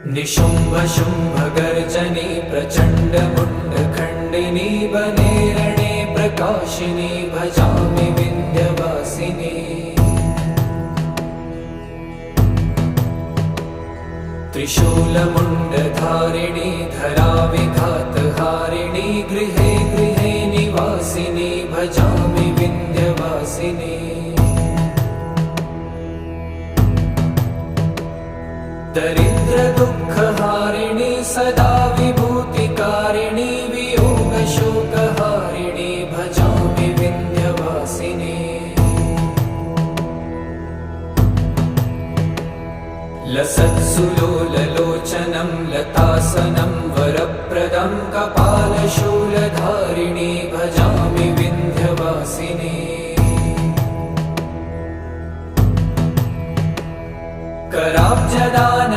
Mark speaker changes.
Speaker 1: निशुम्भ शुम्भ गर्जनी प्रचण्ड मुण्डखण्डिनी वने रणे प्रकाशिनी भजामि विन्ध्यवासिनी। त्रिशूलमुण्डधारिणी धराविघातहारिणी गृहे गृहे निवासिनी भजामि विन्ध्यवासिनी। दरिद्र दुःखहारिणी सदा विभूतिकारिणी वियोगशोकहारिणी भजामि विन्ध्यवासिनी। लसत्सुलोललोचनं लतासनं वरप्रदं कपालशूलधारिणी भजामि विन्ध्यवासिनी। कराब्जदान